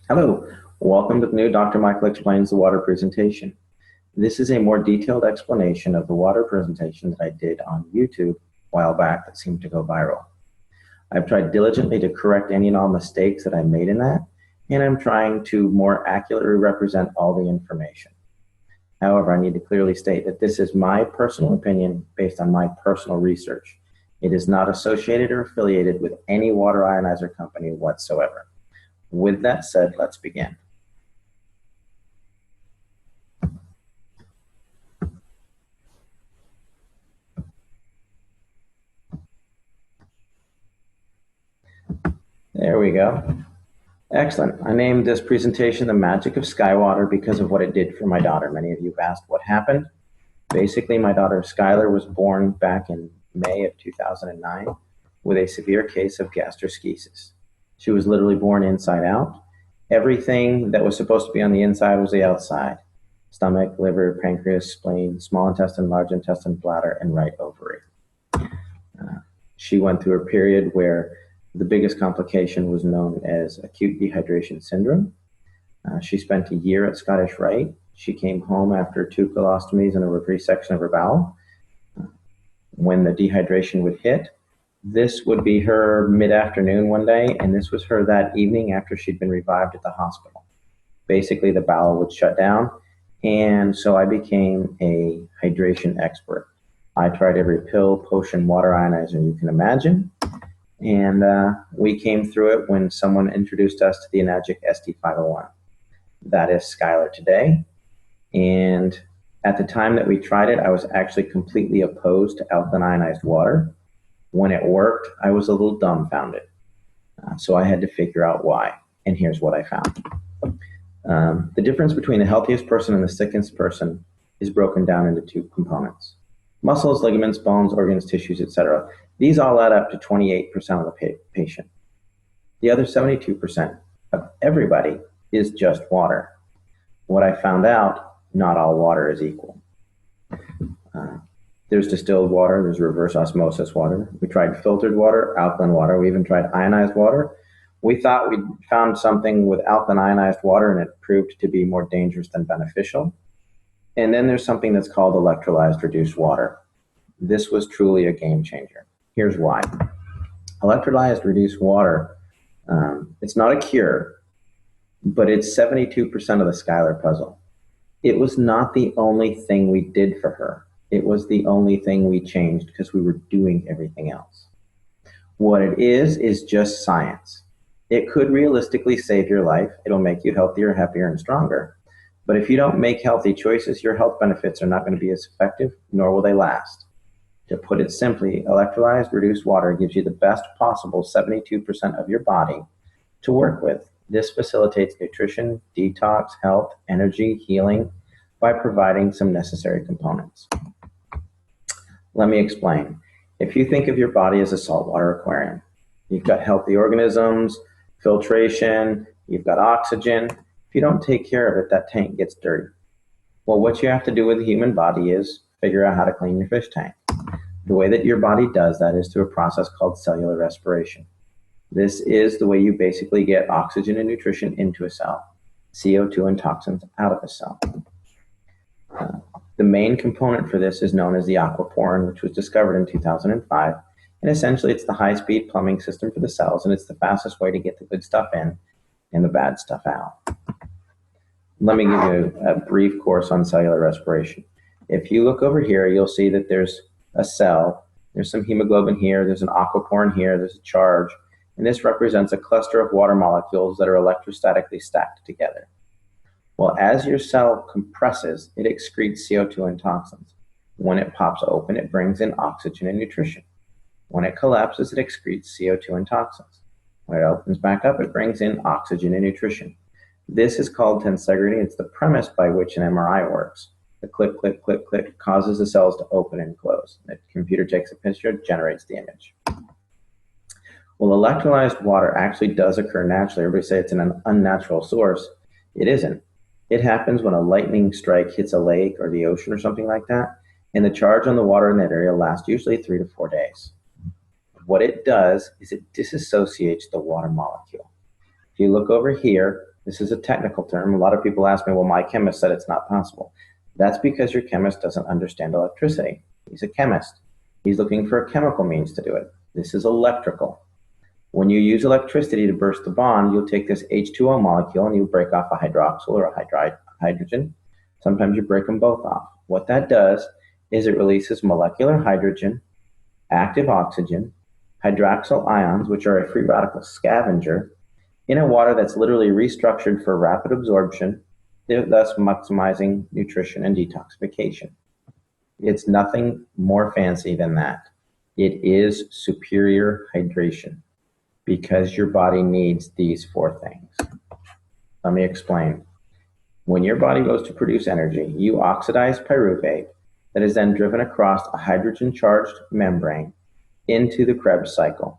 Hello, welcome to the new Dr. Michael Explains the Water presentation. This is a more detailed explanation of the water presentation that I did on YouTube a while back that seemed to go viral. I've tried diligently to correct any and all mistakes that I made in that, and I'm trying to more accurately represent all the information. However, I need to clearly state that this is my personal opinion based on my personal research. It is not associated or affiliated with any water ionizer company whatsoever. With that said, let's begin. There we go. Excellent. I named this presentation The Magic of Skywater because of what it did for my daughter. Many of you have asked what happened. Basically, my daughter Skylar was born back in May of 2009 with a severe case of gastroschisis. She was literally born inside out. Everything that was supposed to be on the inside was the outside. Stomach, liver, pancreas, spleen, small intestine, large intestine, bladder, and right ovary. She went through a period where the biggest complication was known as acute dehydration syndrome. She spent a year at Scottish Rite. She came home after 2 colostomies and a resection of her bowel. When the dehydration would hit, this would be her mid-afternoon one day, and this was her that evening after she'd been revived at the hospital. Basically, the bowel would shut down, and so I became a hydration expert. I tried every pill, potion, water ionizer you can imagine, and we came through it when someone introduced us to the Enagic ST501. That is Skylar today, and at the time that we tried it, I was actually completely opposed to alkaline ionized water. When it worked, I was a little dumbfounded. So I had to figure out why, and here's what I found. The difference between the healthiest person and the sickest person is broken down into 2 components. Muscles, ligaments, bones, organs, tissues, etc. These all add up to 28% of the patient. The other 72% of everybody is just water. What I found out, not all water is equal. There's distilled water, there's reverse osmosis water. We tried filtered water, alkaline water, we even tried ionized water. We thought we'd found something with alkaline ionized water and it proved to be more dangerous than beneficial. And then there's something that's called electrolyzed reduced water. This was truly a game changer. Here's why. Electrolyzed reduced water, it's not a cure, but it's 72% of the Skylar puzzle. It was not the only thing we did for her. It was the only thing we changed because we were doing everything else. What it is just science. It could realistically save your life. It'll make you healthier, happier, and stronger. But if you don't make healthy choices, your health benefits are not going to be as effective, nor will they last. To put it simply, electrolyzed reduced water gives you the best possible 72% of your body to work with. This facilitates nutrition, detox, health, energy, healing by providing some necessary components. Let me explain. If you think of your body as a saltwater aquarium, you've got healthy organisms, filtration, you've got oxygen. If you don't take care of it, that tank gets dirty. Well, what you have to do with the human body is figure out how to clean your fish tank. The way that your body does that is through a process called cellular respiration. This is the way you basically get oxygen and nutrition into a cell, CO2 and toxins out of a cell. The main component for this is known as the aquaporin, which was discovered in 2005. And essentially, it's the high-speed plumbing system for the cells, and it's the fastest way to get the good stuff in and the bad stuff out. Let me give you a brief course on cellular respiration. If you look over here, you'll see that there's a cell. There's some hemoglobin here. There's an aquaporin here. There's a charge. And this represents a cluster of water molecules that are electrostatically stacked together. Well, as your cell compresses, it excretes CO2 and toxins. When it pops open, it brings in oxygen and nutrition. When it collapses, it excretes CO2 and toxins. When it opens back up, it brings in oxygen and nutrition. This is called tensegrity. It's the premise by which an MRI works. The click, click, click, click causes the cells to open and close. The computer takes a picture, generates the image. Well, electrolyzed water actually does occur naturally. Everybody say it's an unnatural source. It isn't. It happens when a lightning strike hits a lake or the ocean or something like that, and the charge on the water in that area lasts usually 3 to 4 days. What it does is it disassociates the water molecule. If you look over here, This is a technical term. A lot of people ask me, well, my chemist said it's not possible. That's because your chemist doesn't understand electricity. He's a chemist. He's looking for a chemical means to do it. This is electrical. When you use electricity to burst the bond, you'll take this H2O molecule and you break off a hydroxyl or a hydrogen. Sometimes you break them both off. What that does is it releases molecular hydrogen, active oxygen, hydroxyl ions, which are a free radical scavenger, in a water that's literally restructured for rapid absorption, thus maximizing nutrition and detoxification. It's nothing more fancy than that. It is superior hydration because your body needs these four things. Let me explain. When your body goes to produce energy, you oxidize pyruvate that is then driven across a hydrogen-charged membrane into the Krebs cycle.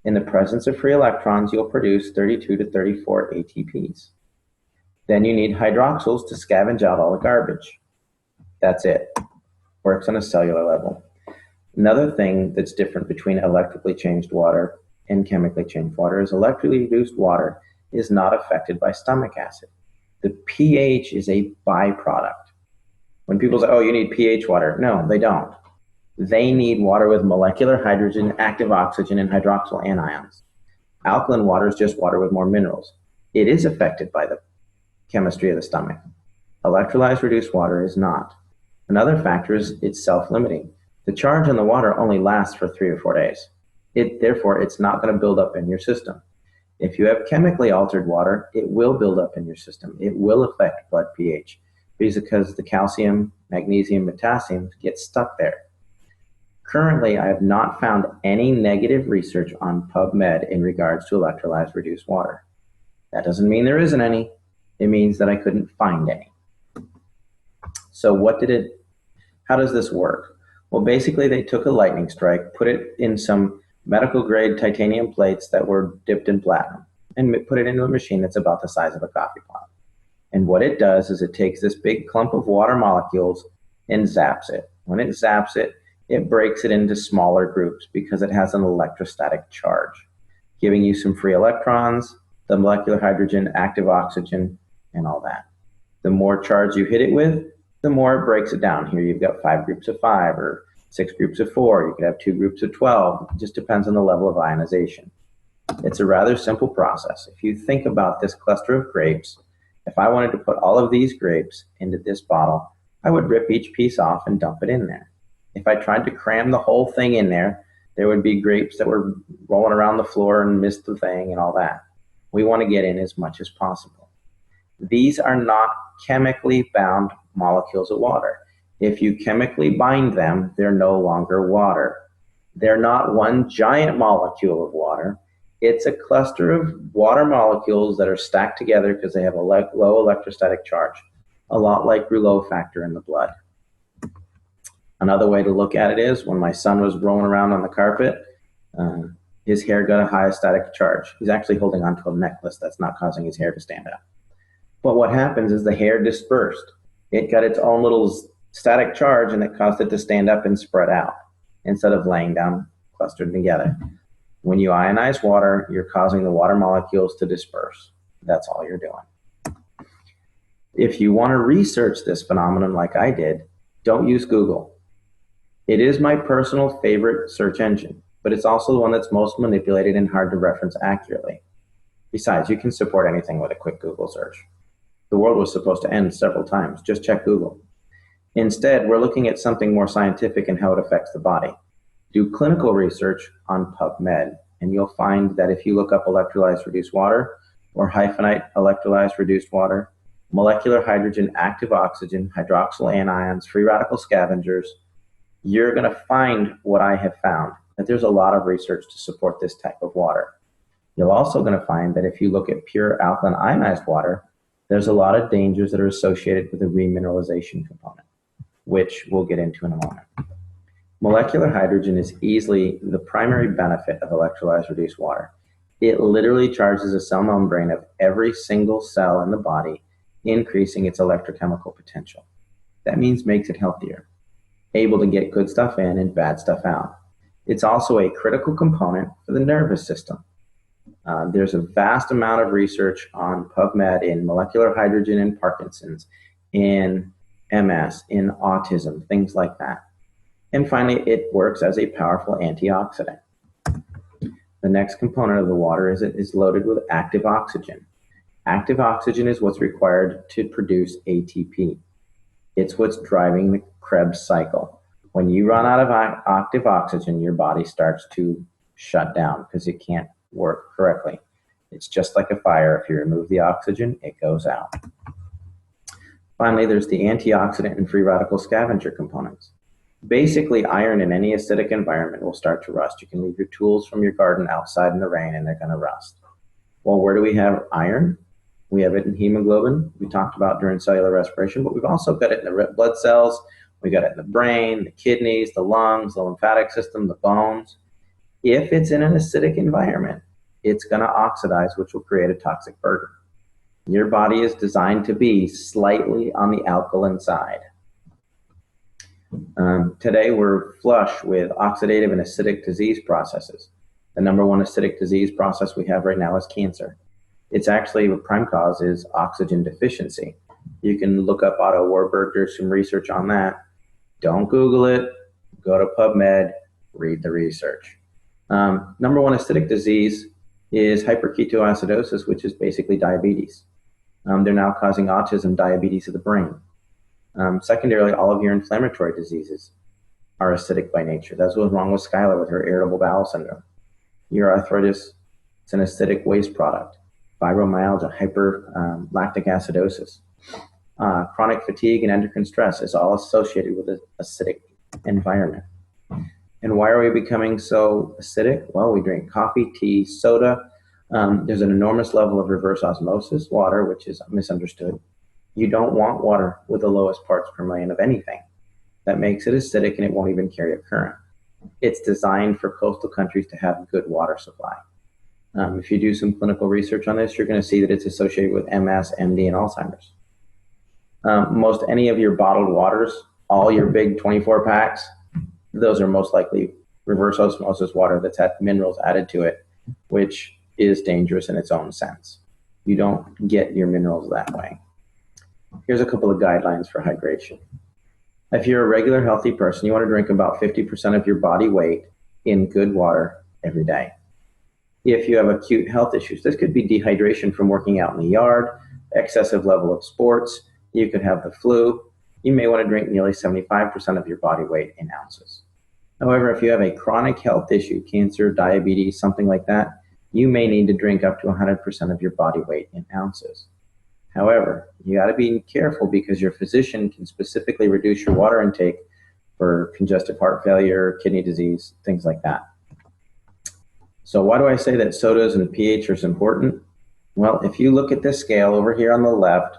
In the presence of free electrons, you'll produce 32 to 34 ATPs. Then you need hydroxyls to scavenge out all the garbage. That's it. Works on a cellular level. Another thing that's different between electrically changed water and chemically changed water is electrically reduced water is not affected by stomach acid. The pH is a byproduct. When people say, oh, you need pH water. No, they don't. They need water with molecular hydrogen, active oxygen, and hydroxyl anions. Alkaline water is just water with more minerals. It is affected by the chemistry of the stomach. Electrolyzed reduced water is not. Another factor is it's self-limiting. The charge in the water only lasts for 3 or 4 days. Therefore, it's not going to build up in your system. If you have chemically altered water, it will build up in your system. It will affect blood pH because the calcium, magnesium, potassium get stuck there. Currently, I have not found any negative research on PubMed in regards to electrolyzed reduced water. That doesn't mean there isn't any. It means that I couldn't find any. So how does this work? Well, basically they took a lightning strike, put it in some medical grade titanium plates that were dipped in platinum and put it into a machine that's about the size of a coffee pot. And what it does is it takes this big clump of water molecules and zaps it. When it zaps it, it breaks it into smaller groups because it has an electrostatic charge, giving you some free electrons, the molecular hydrogen, active oxygen, and all that. The more charge you hit it with, the more it breaks it down. Here you've got 5 groups of 5 or 6 groups of 4. You could have 2 groups of 12. It just depends on the level of ionization. It's a rather simple process. If you think about this cluster of grapes, if I wanted to put all of these grapes into this bottle, I would rip each piece off and dump it in there. If I tried to cram the whole thing in there, there would be grapes that were rolling around the floor and missed the thing and all that. We want to get in as much as possible. These are not chemically bound molecules of water. If you chemically bind them, they're no longer water. They're not one giant molecule of water. It's a cluster of water molecules that are stacked together because they have a low electrostatic charge, a lot like Rouleau factor in the blood. Another way to look at it is when my son was rolling around on the carpet, his hair got a high static charge. He's actually holding onto a necklace that's not causing his hair to stand up. But what happens is the hair dispersed. It got its own little static charge and it caused it to stand up and spread out instead of laying down clustered together. When you ionize water, you're causing the water molecules to disperse. That's all you're doing. If you want to research this phenomenon like I did, don't use Google. It is my personal favorite search engine, but it's also the one that's most manipulated and hard to reference accurately. Besides, you can support anything with a quick Google search. The world was supposed to end several times. Just check Google. Instead, we're looking at something more scientific and how it affects the body. Do clinical research on PubMed, and you'll find that if you look up electrolyzed reduced water or hyphenate electrolyzed reduced water, molecular hydrogen, active oxygen, hydroxyl anions, free radical scavengers, you're going to find what I have found, that there's a lot of research to support this type of water. You're also going to find that if you look at pure alkaline ionized water, there's a lot of dangers that are associated with the remineralization component, which we'll get into in a moment. Molecular hydrogen is easily the primary benefit of electrolyzed reduced water. It literally charges the cell membrane of every single cell in the body, increasing its electrochemical potential. That means makes it healthier, able to get good stuff in and bad stuff out. It's also a critical component for the nervous system. There's a vast amount of research on PubMed in molecular hydrogen in Parkinson's, in MS, in autism, things like that. And finally, it works as a powerful antioxidant. The next component of the water is it is loaded with active oxygen. Active oxygen is what's required to produce ATP. It's what's driving the Krebs cycle. When you run out of active oxygen, your body starts to shut down because it can't work correctly. It's just like a fire. If you remove the oxygen, it goes out. Finally, there's the antioxidant and free radical scavenger components. Basically, iron in any acidic environment will start to rust. You can leave your tools from your garden outside in the rain and they're going to rust. Well, where do we have iron? We have it in hemoglobin, we talked about during cellular respiration, but we've also got it in the red blood cells. We got it in the brain, the kidneys, the lungs, the lymphatic system, the bones. If it's in an acidic environment, it's going to oxidize, which will create a toxic burden. Your body is designed to be slightly on the alkaline side. Today, we're flush with oxidative and acidic disease processes. The number one acidic disease process we have right now is cancer. It's actually, the prime cause is oxygen deficiency. You can look up Otto Warburg, there's some research on that. Don't Google it, go to PubMed, read the research. Number one acidic disease is hyperketoacidosis, which is basically diabetes. They're now causing autism, diabetes of the brain. Secondarily, all of your inflammatory diseases are acidic by nature. That's what's wrong with Skylar with her irritable bowel syndrome. Your arthritis, it's an acidic waste product. Fibromyalgia, hyperlactic acidosis. Chronic fatigue and endocrine stress is all associated with an acidic environment. And why are we becoming so acidic? Well, we drink coffee, tea, soda. There's an enormous level of reverse osmosis, water, which is misunderstood. You don't want water with the lowest parts per million of anything. That makes it acidic and it won't even carry a current. It's designed for coastal countries to have good water supply. If you do some clinical research on this, you're going to see that it's associated with MS, MD, and Alzheimer's. Most any of your bottled waters, all your big 24 packs, those are most likely reverse osmosis water that's had minerals added to it, which is dangerous in its own sense. You don't get your minerals that way. Here's a couple of guidelines for hydration. If you're a regular healthy person, you want to drink about 50% of your body weight in good water every day. If you have acute health issues, this could be dehydration from working out in the yard, excessive level of sports, you could have the flu, you may want to drink nearly 75% of your body weight in ounces. However, if you have a chronic health issue, cancer, diabetes, something like that, you may need to drink up to 100% of your body weight in ounces. However, you got to be careful because your physician can specifically reduce your water intake for congestive heart failure, kidney disease, things like that. So why do I say that sodas and pH are important? Well, if you look at this scale over here on the left,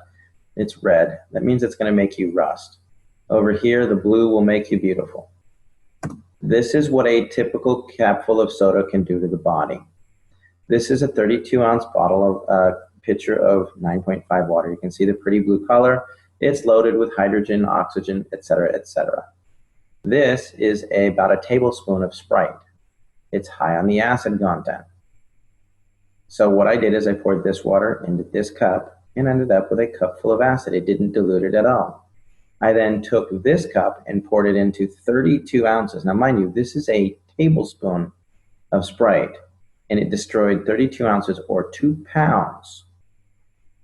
it's red. That means it's going to make you rust. Over here, the blue will make you beautiful. This is what a typical capful of soda can do to the body. This is a 32-ounce bottle of pitcher of 9.5 water. You can see the pretty blue color. It's loaded with hydrogen, oxygen, etc., etc. This is about a tablespoon of Sprite. It's high on the acid content. So what I did is I poured this water into this cup and ended up with a cup full of acid. It didn't dilute it at all. I then took this cup and poured it into 32 ounces. Now, mind you, this is a tablespoon of Sprite, and it destroyed 32 ounces or 2 pounds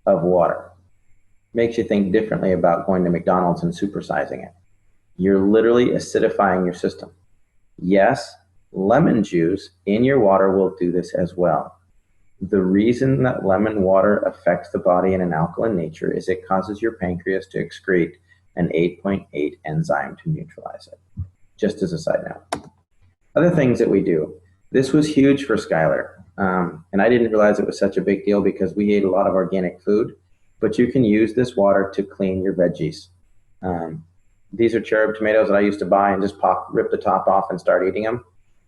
of water. Makes you think differently about going to McDonald's and supersizing it. You're literally acidifying your system. Yes, lemon juice in your water will do this as well. The reason that lemon water affects the body in an alkaline nature is it causes your pancreas to excrete an 8.8 enzyme to neutralize it. Just as a side note. Other things that we do. This was huge for Skylar. And I didn't realize it was such a big deal because we ate a lot of organic food, but you can use this water to clean your veggies. These are cherub tomatoes that I used to buy and just rip the top off and start eating them.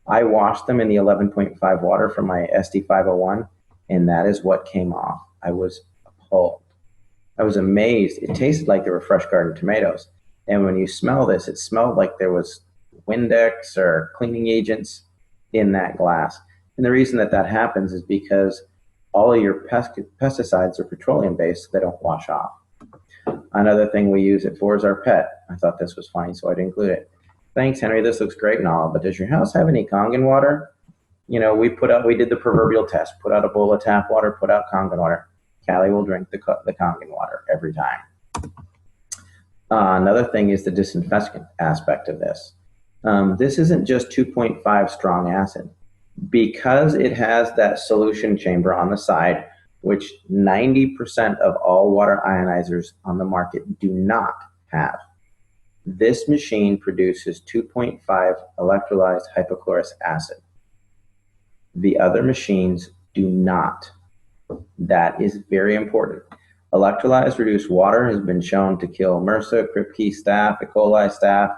I washed them in the 11.5 water from my SD501, and that is what came off. I was appalled. I was amazed. It tasted like they were fresh garden tomatoes. And when you smell this, it smelled like there was Windex or cleaning agents in that glass. And the reason that that happens is because all of your pesticides are petroleum-based, so they don't wash off. Another thing we use it for is our pet. I thought this was funny, so I'd include it. Thanks, Henry. This looks great and all, but does your house have any Kangen water? You know, we did the proverbial test. Put out a bowl of tap water, put out Kangen water. Callie will drink the Kangen water every time. Another thing is the disinfectant aspect of this. This isn't just 2.5 strong acid. Because it has that solution chamber on the side, which 90% of all water ionizers on the market do not have. This machine produces 2.5 electrolyzed hypochlorous acid. The other machines do not. That is very important. Electrolyzed reduced water has been shown to kill MRSA, Kripke staph, E. coli staph,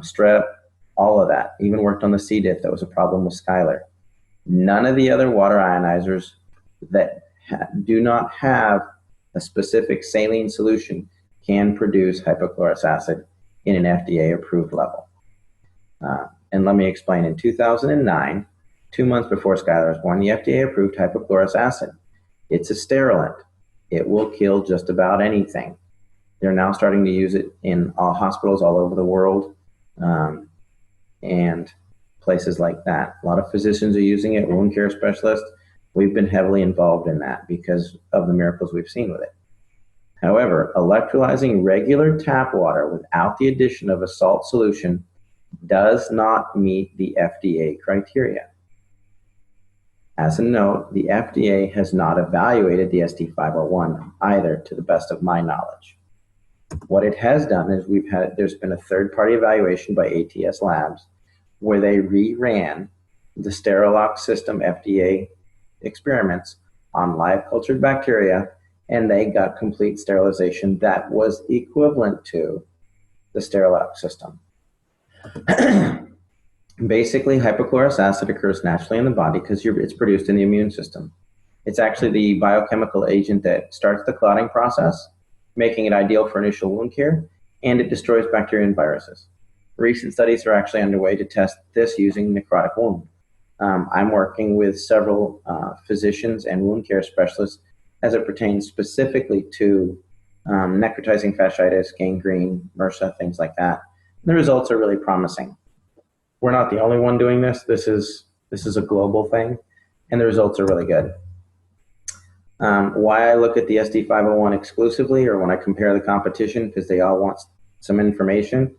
strep, all of that. Even worked on the C. diff. That was a problem with Skylar. None of the other water ionizers that do not have a specific saline solution can produce hypochlorous acid in an FDA-approved level. And let me explain. In 2009, 2 months before Skylar was born, the FDA approved hypochlorous acid. It's a sterilant. It will kill just about anything. They're now starting to use it in all hospitals all over the world and places like that. A lot of physicians are using it, wound care specialists. We've been heavily involved in that because of the miracles we've seen with it. However, electrolyzing regular tap water without the addition of a salt solution does not meet the FDA criteria. As a note, the FDA has not evaluated the ST501 either, to the best of my knowledge. What it has done is there's been a third-party evaluation by ATS Labs where they reran the Sterilox system FDA experiments on live cultured bacteria, and they got complete sterilization that was equivalent to the Sterilox system. Basically, hypochlorous acid occurs naturally in the body because it's produced in the immune system. It's actually the biochemical agent that starts the clotting process, making it ideal for initial wound care, and it destroys bacteria and viruses. Recent studies are actually underway to test this using necrotic wound. I'm working with several physicians and wound care specialists as it pertains specifically to necrotizing fasciitis, gangrene, MRSA, things like that. And the results are really promising. We're not the only one doing this. This is a global thing, and the results are really good. Why I look at the SD501 exclusively, or when I compare the competition, because they all want some information.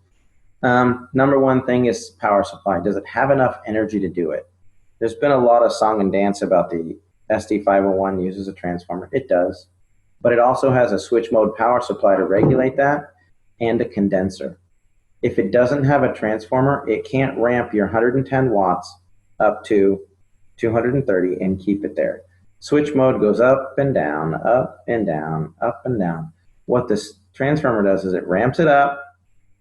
Number one thing is power supply. Does it have enough energy to do it? There's been a lot of song and dance about the SD501 uses a transformer. It does, but it also has a switch mode power supply to regulate that and a condenser. If it doesn't have a transformer, it can't ramp your 110 watts up to 230 and keep it there. Switch mode goes up and down, up and down, up and down. What this transformer does is it ramps it up,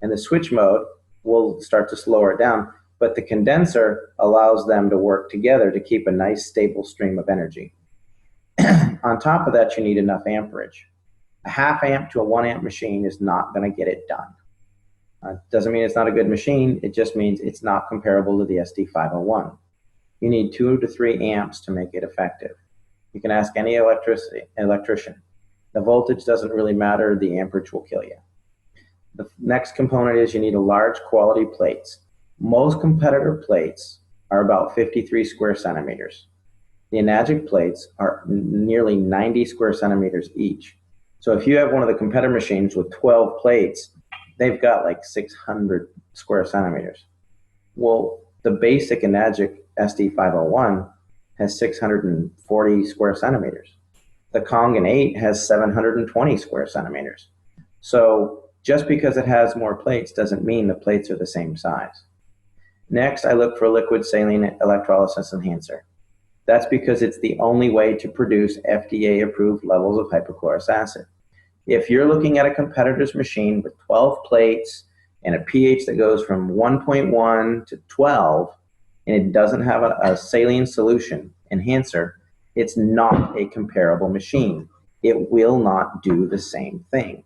and the switch mode will start to slow it down, but the condenser allows them to work together to keep a nice stable stream of energy. On top of that, you need enough amperage. A half amp to a 1 amp machine is not going to get it done. Doesn't mean it's not a good machine, it just means it's not comparable to the SD501. You need 2 to 3 amps to make it effective. You can ask any electrician. The voltage doesn't really matter, the amperage will kill you. The next component is you need a large quality plates. Most competitor plates are about 53 square centimeters. The Enagic plates are nearly 90 square centimeters each. So if you have one of the competitor machines with 12 plates, they've got like 600 square centimeters. Well, the basic Enagic SD501 has 640 square centimeters. The Kangen 8 has 720 square centimeters. So just because it has more plates doesn't mean the plates are the same size. Next, I look for a liquid saline electrolysis enhancer. That's because it's the only way to produce FDA-approved levels of hypochlorous acid. If you're looking at a competitor's machine with 12 plates and a pH that goes from 1.1 to 12, and it doesn't have a saline solution enhancer, it's not a comparable machine. It will not do the same thing.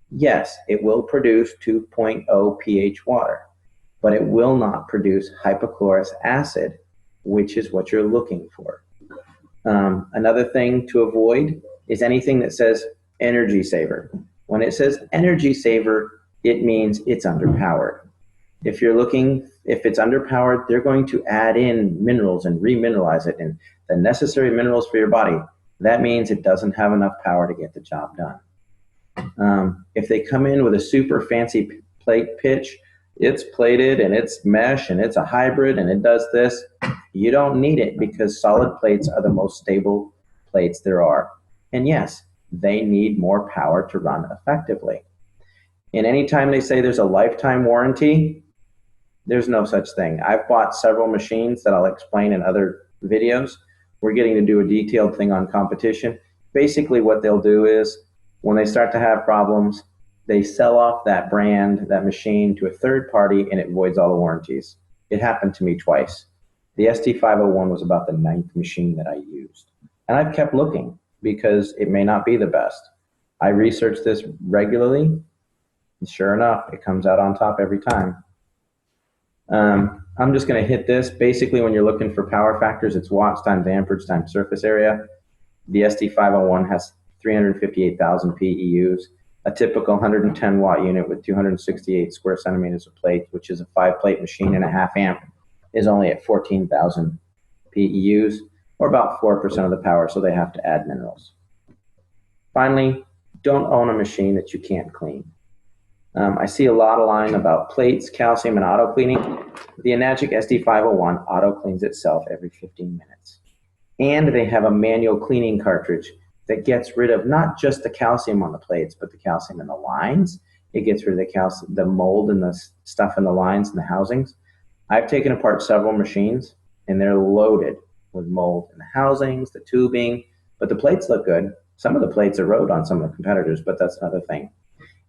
Yes, it will produce 2.0 pH water, but it will not produce hypochlorous acid which is what you're looking for. Another thing to avoid is anything that says energy saver. When it says energy saver, it means it's underpowered. If it's underpowered, they're going to add in minerals and remineralize it and the necessary minerals for your body. That means it doesn't have enough power to get the job done. If they come in with a super fancy plate pitch, it's plated and it's mesh and it's a hybrid and it does this, you don't need it because solid plates are the most stable plates there are. And yes, they need more power to run effectively. And anytime they say there's a lifetime warranty, there's no such thing. I've bought several machines that I'll explain in other videos. We're getting to do a detailed thing on competition. Basically what they'll do is when they start to have problems, they sell off that brand, that machine to a third party and it voids all the warranties. It happened to me twice. The ST501 was about the 9th machine that I used. And I've kept looking because it may not be the best. I research this regularly, and sure enough, it comes out on top every time. I'm just going to hit this. Basically, when you're looking for power factors, it's watts times amperage times surface area. The ST501 has 358,000 PEUs. A typical 110 watt unit with 268 square centimeters of plate, which is a 5-plate machine and a half amp, is only at 14,000 PEUs, or about 4% of the power, so they have to add minerals. Finally, don't own a machine that you can't clean. I see a lot of line about plates, calcium, and auto cleaning. The Enagic SD501 auto cleans itself every 15 minutes. And they have a manual cleaning cartridge that gets rid of not just the calcium on the plates, but the calcium in the lines. It gets rid of the calcium, the mold and the stuff in the lines and the housings. I've taken apart several machines and they're loaded with mold in the housings, the tubing, but the plates look good. Some of the plates erode on some of the competitors, but that's another thing.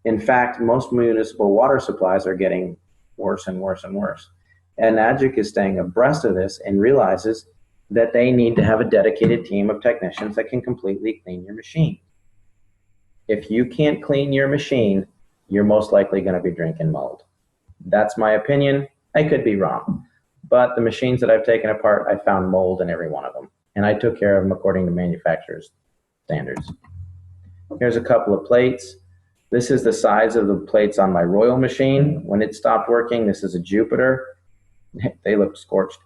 In fact, most municipal water supplies are getting worse and worse and worse. And Enagic is staying abreast of this and realizes that they need to have a dedicated team of technicians that can completely clean your machine. If you can't clean your machine, you're most likely going to be drinking mold. That's my opinion. I could be wrong. But the machines that I've taken apart, I found mold in every one of them. And I took care of them according to manufacturer's standards. Here's a couple of plates. This is the size of the plates on my Royal machine. When it stopped working, this is a Jupiter. They look scorched.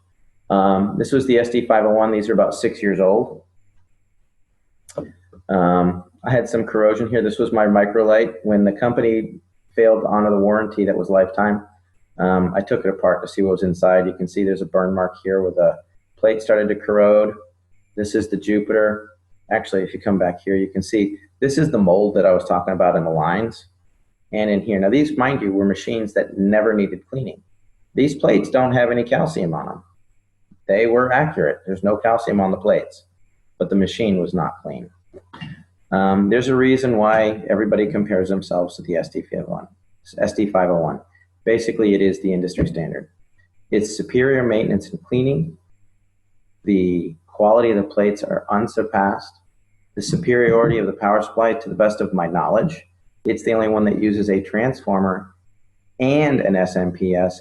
This was the SD501. These are about 6 years old. I had some corrosion here. This was my microlight. When the company failed to honor the warranty that was lifetime, I took it apart to see what was inside. You can see there's a burn mark here where the plate started to corrode. This is the Jupiter. Actually, if you come back here, you can see this is the mold that I was talking about in the lines and in here. Now these, mind you, were machines that never needed cleaning. These plates don't have any calcium on them. They were accurate. There's no calcium on the plates, but the machine was not clean. There's a reason why everybody compares themselves to the SD501. Basically, it is the industry standard. It's superior maintenance and cleaning. The quality of the plates are unsurpassed. The superiority of the power supply, to the best of my knowledge, it's the only one that uses a transformer and an SMPS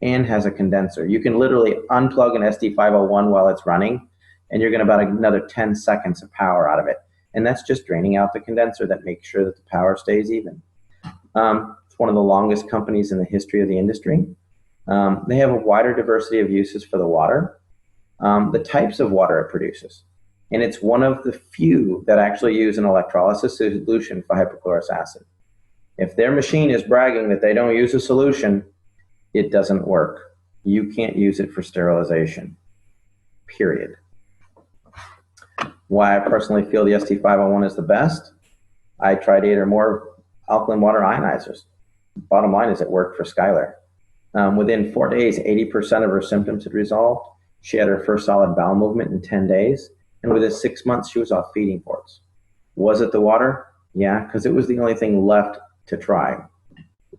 and has a condenser. You can literally unplug an SD501 while it's running, and you're going to about another 10 seconds of power out of it. And that's just draining out the condenser that makes sure that the power stays even. It's one of the longest companies in the history of the industry. They have a wider diversity of uses for the water, the types of water it produces. And it's one of the few that actually use an electrolysis solution for hypochlorous acid. If their machine is bragging that they don't use a solution, it doesn't work. You can't use it for sterilization, period. Why I personally feel the ST501 is the best, I tried 8 or more alkaline water ionizers. Bottom line is it worked for Skylar. Within 4 days, 80% of her symptoms had resolved. She had her first solid bowel movement in 10 days. And within 6 months, she was off feeding ports. Was it the water? Yeah, because it was the only thing left to try.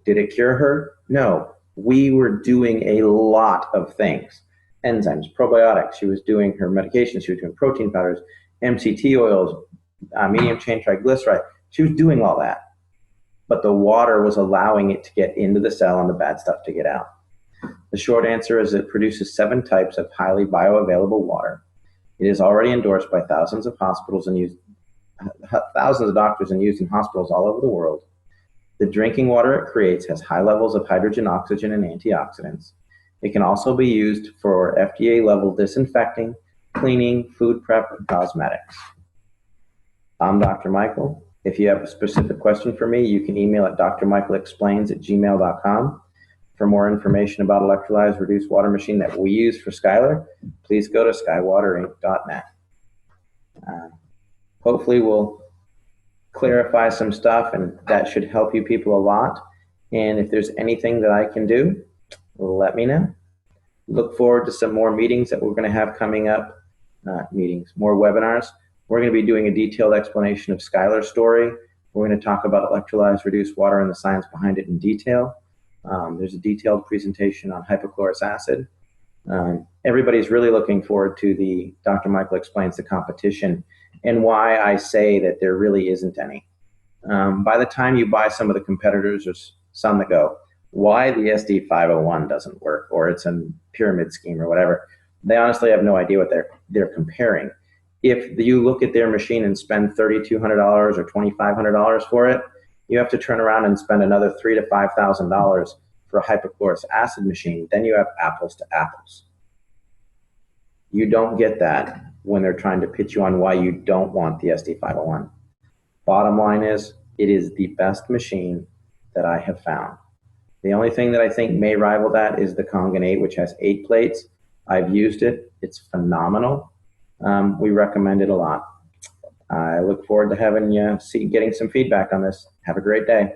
Did it cure her? No. We were doing a lot of things. Enzymes, probiotics. She was doing her medications. She was doing protein powders, MCT oils, medium chain triglyceride. She was doing all that. But the water was allowing it to get into the cell and the bad stuff to get out. The short answer is it produces 7 types of highly bioavailable water. It is already endorsed by thousands of hospitals and used thousands of doctors and used in hospitals all over the world. The drinking water it creates has high levels of hydrogen, oxygen, and antioxidants. It can also be used for FDA-level disinfecting, cleaning, food prep, and cosmetics. I'm Dr. Michael. If you have a specific question for me, you can email at drmichaelexplains@gmail.com. For more information about electrolyzed reduced water machine that we use for Skylar, please go to skywaterinc.net. Hopefully we'll clarify some stuff, and that should help you people a lot. And if there's anything that I can do, let me know. Look forward to some more meetings that we're going to have coming up, more webinars. We're going to be doing a detailed explanation of Skylar's story. We're going to talk about electrolyzed reduced water and the science behind it in detail. There's a detailed presentation on hypochlorous acid. Everybody's really looking forward to the Dr. Michael Explains the competition and why I say that there really isn't any. By the time you buy some of the competitors, there's some that go, why the SD501 doesn't work, or it's a pyramid scheme or whatever. They honestly have no idea what they're comparing. If you look at their machine and spend $3,200 or $2,500 for it, you have to turn around and spend another $3,000 to $5,000 for a hypochlorous acid machine. Then you have apples to apples. You don't get that when they're trying to pitch you on why you don't want the SD501. Bottom line is, it is the best machine that I have found. The only thing that I think may rival that is the Kangen 8, which has 8 plates. I've used it. It's phenomenal. We recommend it a lot. I look forward to having you getting some feedback on this. Have a great day.